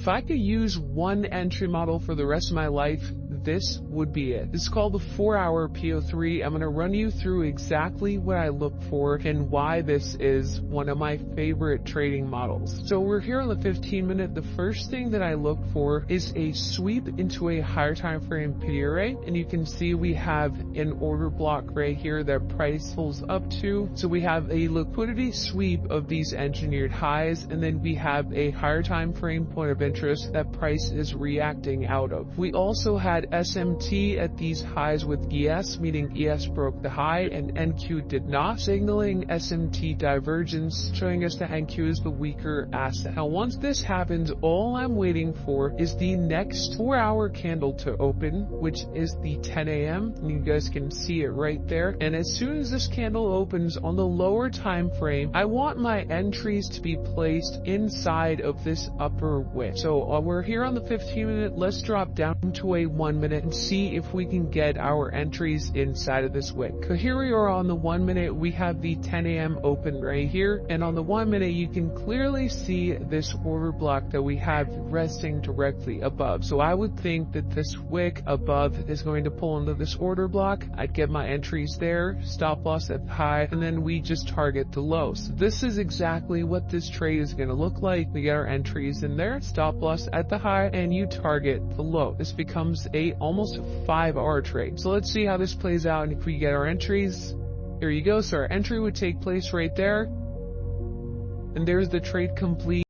If I could use one entry model for the rest of my life, this would be it. This is called the 4-hour PO3. I'm going to run you through exactly what I look for and why this is one of my favorite trading models. So we're here on the 15-minute. The first thing that I look for is a sweep into a higher time frame period, and you can see we have an order block right here that price pulls up to. So we have a liquidity sweep of these engineered highs, and then we have a higher time frame point of interest that price is reacting out of. We also had SMT at these highs with ES, meaning ES broke the high and NQ did not, signaling SMT divergence, showing us that NQ is the weaker asset. Now once this happens, all I'm waiting for is the next 4-hour candle to open, which is the 10 a.m. and you guys can see it right there. And as soon as this candle opens on the lower time frame, I want my entries to be placed inside of this upper wick. So we're here on the 15-minute. Let's drop down to a 1 minute and see if we can get our entries inside of this wick. So here we are on the 1 minute. We have the 10 a.m. open right here, and on the 1 minute you can clearly see this order block that we have resting directly above. So I would think that this wick above is going to pull into this order block. I'd get my entries there, stop loss at the high, and then we just target the low. So this is exactly what this trade is going to look like. We get our entries in there, stop loss at the high, and you target the low. This becomes almost a 5-hour trade. So let's see how this plays out, and if we get our entries, here you go. So our entry would take place right there, and there's the trade complete.